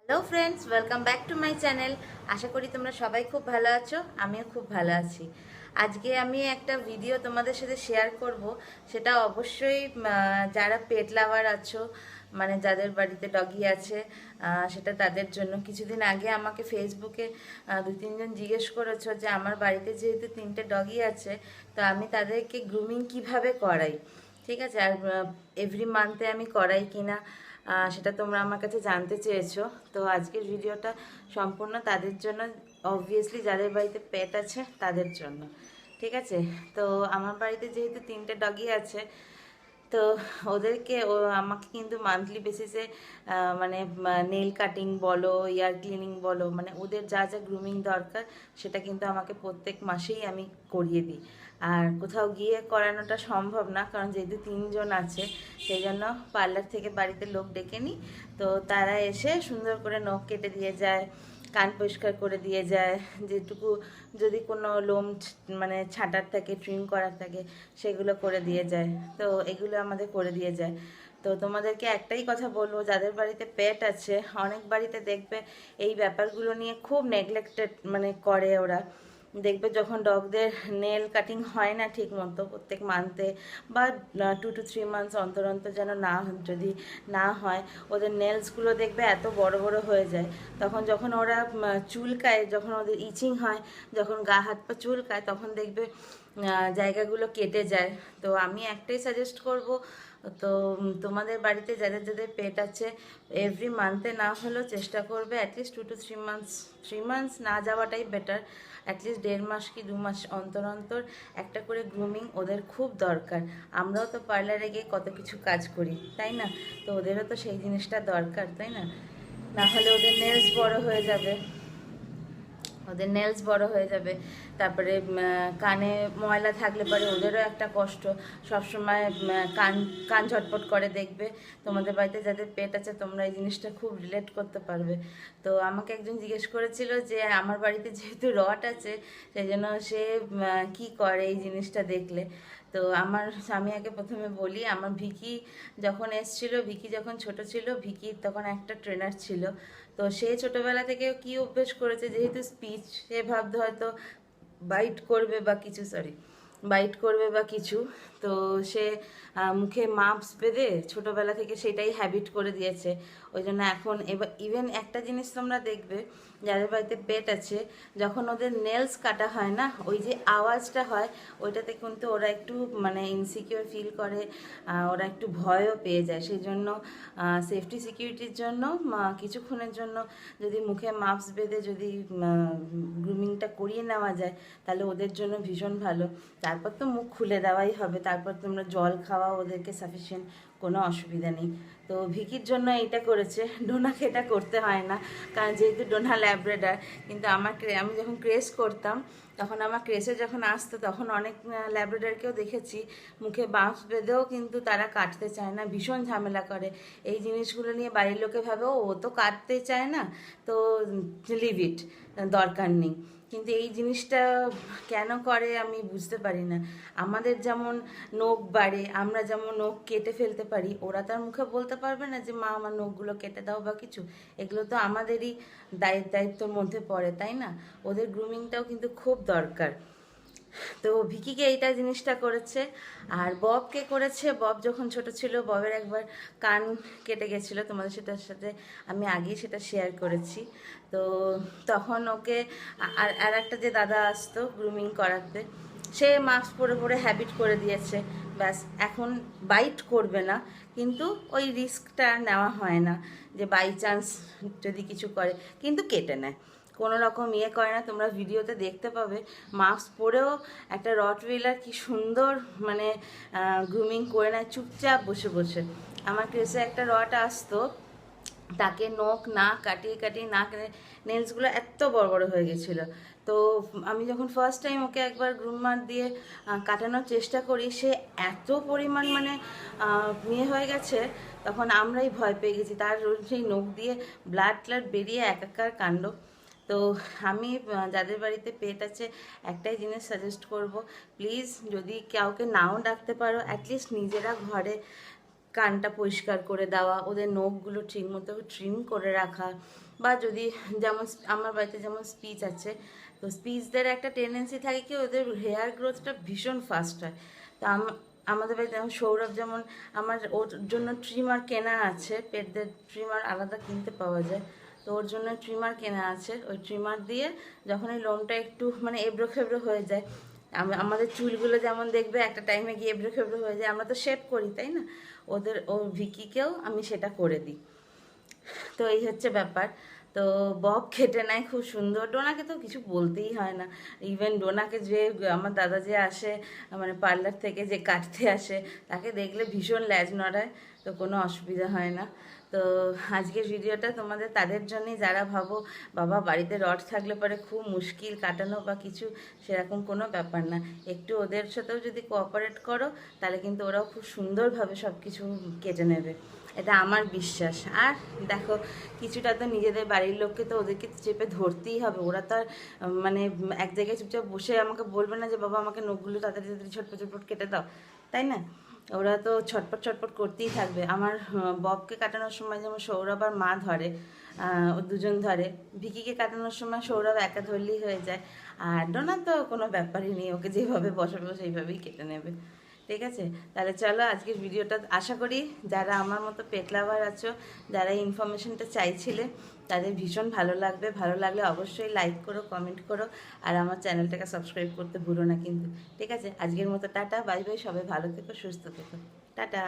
Hello friends, welcome back to my channel. আশা করি তোমরা সবাই খুব ভালো আছো, আমিও খুব ভালো আছি। আজকে আমি একটা ভিডিও তোমাদের সাথে শেয়ার করব। সেটা অবশ্যই যারা পেট লাভার আছো, মানে যাদের বাড়িতে ডগি আছে, সেটা তাদের জন্য। কিছুদিন আগে আমাকে ফেসবুকে দু তিনজন জিজ্ঞেস করেছো যে আমার বাড়িতে যেহেতু তিনটে ডগি আছে, তো আমি তাদেরকে গ্রুমিং কিভাবে করাই, ঠিক আছে, আর এভরি মান্থে আমি করাই কিনা, সেটা তোমরা আমার কাছে জানতে চেয়েছো। তো আজকের ভিডিওটা সম্পূর্ণ তাদের জন্য, অবভিয়াসলি যাদের বাড়িতে পেট আছে তাদের জন্য, ঠিক আছে। তো আমার বাড়িতে যেহেতু তিনটে ডগি আছে, তো ওদেরকে আমাকে কিন্তু মান্থলি বেসিসে মানে নেল কাটিং বলো, ইয়ার ক্লিনিং বলো, মানে ওদের যা যা গ্রুমিং দরকার সেটা কিন্তু আমাকে প্রত্যেক মাসেই আমি করিয়ে দিই। আর কোথাও গিয়ে করানোটা সম্ভব না, কারণ যেহেতু তিনজন আছে, সেই জন্য পার্লার থেকে বাড়িতে লোক ডেকে নিই। তো তারা এসে সুন্দর করে নখ কেটে দিয়ে যায়, কান পরিষ্কার করে দিয়ে যায়, যেটুকু যদি কোনো লোম মানে ছাঁটার থাকে, ট্রিম করার থাকে, সেগুলো করে দিয়ে যায়। তো এগুলো আমাদের করে দিয়ে যায়। তো তোমাদেরকে একটাই কথা বলবো, যাদের বাড়িতে পেট আছে, অনেক বাড়িতে দেখবে এই ব্যাপারগুলো নিয়ে খুব নেগলেক্টেড মানে করে ওরা। দেখবে যখন ডগদের নেল কাটিং হয় না ঠিক মতো প্রত্যেক মান্থে, বা 2 to 3 মান্থস অন্তর অন্তর যেন না, যদি না হয়, ওদের নেলসগুলো দেখবে এত বড় বড় হয়ে যায়। তখন যখন ওরা চুলকায়, যখন ওদের ইচিং হয়, যখন গা হাত পা চুলকায়, তখন দেখবে জায়গাগুলো কেটে যায়। তো আমি একটাই সাজেস্ট করব, তো তোমাদের বাড়িতে যাদের যাদের পেট আছে, এভরি মান্থে না হলেও চেষ্টা করবে অ্যাটলিস্ট 2 to 3 মান্থস, 3 মান্থস না যাওয়াটাই বেটার, অ্যাটলিস্ট 1.5 কি 2 মাস অন্তর অন্তর একটা করে গ্রুমিং ওদের খুব দরকার। আমরাও তো পার্লারে গিয়ে কত কিছু কাজ করি, তাই না? তো ওদেরও তো সেই জিনিসটা দরকার, তাই না? না হলে ওদের নেলস বড় হয়ে যাবে, ওদের নেলস বড় হয়ে যাবে। তারপরে কানে ময়লা থাকলে পরে ওদেরও একটা কষ্ট, সবসময় কান কান ঝটপট করে, দেখবে তোমাদের বাড়িতে যাদের পেট আছে তোমরা এই জিনিসটা খুব রিলেট করতে পারবে। তো আমাকে একজন জিজ্ঞেস করেছিল যে আমার বাড়িতে যেহেতু রট আছে, সেই জন্য সে কি করে এই জিনিসটা দেখলে। তো আমার আমি আগে প্রথমে বলি, আমার ভিকি যখন এসছিল, ভিকি যখন ছোট ছিল, ভিকির তখন একটা ট্রেনার ছিল। তো সে ছোটবেলা থেকে কি অভ্যেস করেছে, যেহেতু স্পিচ, সে ভাবতে হয়তো বাইট করবে বা কিছু, সরি, বাইট করবে বা কিছু। তো সে মুখে মাস্ক বেঁধে ছোটবেলা থেকে সেটাই হ্যাবিট করে দিয়েছে। ওই জন্য এখন এবার ইভেন একটা জিনিস তোমরা দেখবে, যাদের বাড়িতে পেট আছে, যখন ওদের নেলস কাটা হয় না, ওই যে আওয়াজটা হয়, ওইটাতে কিন্তু ওরা একটু মানে ইনসিকিউর ফিল করে, ওরা একটু ভয়ও পেয়ে যায়। সেই জন্য সেফটি সিকিউরিটির জন্য কিছুক্ষণের জন্য যদি মুখে মাস্ক বেঁধে যদি গ্রুমিংটা করিয়ে নেওয়া যায়, তাহলে ওদের জন্য ভীষণ ভালো। তারপর তো মুখ খুলে দেওয়াই হবে, তারপর তোমরা জল খাওয়া ওদেরকে সাফিসিয়েন্ট, কোনো অসুবিধা নেই। তো ভিকির জন্য এটা করেছে, ডোনাকে এটা করতে হয় না, কারণ যেহেতু ডোনা ল্যাব্রেডার। কিন্তু আমি যখন ক্রেস করতাম, তখন আমার ক্রেসে যখন আসতো, তখন অনেক ল্যাব্রেডারকেও দেখেছি মুখে বাঁশ বেঁধেও কিন্তু তারা কাটতে চায় না, ভীষণ ঝামেলা করে। এই জিনিসগুলো নিয়ে বাড়ির লোকে ভাবে ও তো কাটতে চায় না, তো লিভ ইট, দরকার নেই। কিন্তু এই জিনিসটা কেন করে আমি বুঝতে পারি না। আমাদের যেমন নখ বাড়ে, আমরা যেমন নখ কেটে ফেলতে পারি, ওরা তার মুখে বলতে পারবে না যে মা আমার নখগুলো কেটে দাও বা কিছু। এগুলো তো আমাদেরই দায়িত্বর মধ্যে পড়ে, তাই না? ওদের গ্রুমিংটাও কিন্তু খুব দরকার। তো ভিকিকে এইটা জিনিসটা করেছে। আর ববকে করেছে, বব যখন ছোট ছিল, ববের একবার কান কেটে গেছিলো, তোমাদের সেটার সাথে আমি আগেই সেটা শেয়ার করেছি। তো তখন ওকে আর আর একটা যে দাদা আসতো গ্রুমিং করাতে, সে মাস্ক পরে পরে হ্যাবিট করে দিয়েছে। ব্যাস, এখন বাইট করবে না, কিন্তু ওই রিস্কটা নেওয়া হয় না যে বাই চান্স যদি কিছু করে, কিন্তু কেটে নেয়, কোনো রকম ইয়ে করে না। তোমরা ভিডিওতে দেখতে পাবে মাস্ক পরেও একটা রটওয়েলার কি সুন্দর মানে গ্রুমিং করে নেয় চুপচাপ বসে বসে। আমার ক্রেসে একটা রট আসতো, তাকে নখ না কাটিয়ে কাটিয়ে নাক নেলসগুলো এত বড় বড় হয়ে গেছিলো। তো আমি যখন ফার্স্ট টাইম ওকে একবার গ্রুমার দিয়ে কাটানোর চেষ্টা করি, সে এত পরিমাণ মানে ইয়ে হয়ে গেছে, তখন আমরাই ভয় পেয়ে গেছি, তার সেই নখ দিয়ে ব্লাড ট্লাড বেরিয়ে একাকার কাণ্ড। তো আমি যাদের বাড়িতে পেট আছে, একটাই জিনিস সাজেস্ট করব, প্লিজ যদি কাউকে নাও ডাকতে পারো, অ্যাটলিস্ট নিজেরা ঘরে কানটা পরিষ্কার করে দেওয়া, ওদের নখগুলো ঠিকমতো ট্রিম করে রাখা, বা যদি যেমন আমার বাড়িতে যেমন স্পিচ আছে, তো স্পিচদের একটা টেন্ডেন্সি থাকে কি ওদের হেয়ার গ্রোথটা ভীষণ ফাস্ট হয়। তো আমাদের বাড়িতে যেমন সৌরভ, যেমন আমার ওর জন্য ট্রিমার কেনা আছে, পেটদের ট্রিমার আলাদা কিনতে পাওয়া যায়, তো ওর জন্য ট্রিমার কেনা আছে। ওই ট্রিমার দিয়ে যখন এই লোমটা একটু মানে এবড়ো খেবড়ো হয়ে যায়, আমাদের চুলগুলো যেমন দেখবে একটা টাইমে গিয়ে এবড়ো খেবড়ো হয়ে যায়, আমরা তো শেভ করি তাই না, ও ভিকিকেও আমি সেটা করে দিই। তো এই হচ্ছে ব্যাপার। তো বব কেটে নেয় খুব সুন্দর, ডোনাকে তো কিছু বলতেই হয় না। ইভেন ডোনাকে যে আমার দাদা যে আসে মানে পার্লার থেকে যে কাটতে আসে, তাকে দেখলে ভীষণ ল্যাজ নড়ায়, তো কোনো অসুবিধা হয় না। তো আজকের ভিডিওটা তোমাদের তাদের জন্যই যারা ভাবো বাবা বাড়িতে রড থাকলে পরে খুব মুশকিল কাটানো বা কিছু, সেরকম কোনো ব্যাপার না। একটু ওদের সাথেও যদি কোঅপারেট করো তাহলে কিন্তু ওরাও খুব সুন্দরভাবে সব কিছু কেটে নেবে, এটা আমার বিশ্বাস। আর দেখো, কিছুটা তো নিজেদের বাড়ির লোককে তো ওদেরকে চেপে ধরতেই হবে, ওরা তো আর মানে এক জায়গায় চুপচাপ বসে আমাকে বলবে না যে বাবা আমাকে নখগুলো তাড়াতাড়ি তাড়াতাড়ি ছটপট ছটপট কেটে দাও, তাই না? ওরা তো ছটপট ছটপট করতেই থাকবে। আমার ববকে কাটানোর সময় যেমন সৌরভ আর মা ধরে, ও দুজন ধরে। ভিকিকে কাটানোর সময় সৌরভ একা ধরলেই হয়ে যায়। আর ডোনার তো কোনো ব্যাপারই নেই, ওকে যেভাবে বসাবো সেইভাবেই কেটে নেবে। ঠিক আছে, তাহলে চলো আজকের ভিডিওটা, আশা করি যারা আমার মতো পেট লাভার আছো, যারা ইনফরমেশনটা চাইছিলে, তাদের ভীষণ ভালো লাগবে। ভালো লাগলে অবশ্যই লাইক করো, কমেন্ট করো, আর আমার চ্যানেলটাকে সাবস্ক্রাইব করতে ভুলো না কিন্তু। ঠিক আছে, আজকের মতো টাটা, বাই বাই, সবাই ভালো থেকো, সুস্থ থেকো, টাটা।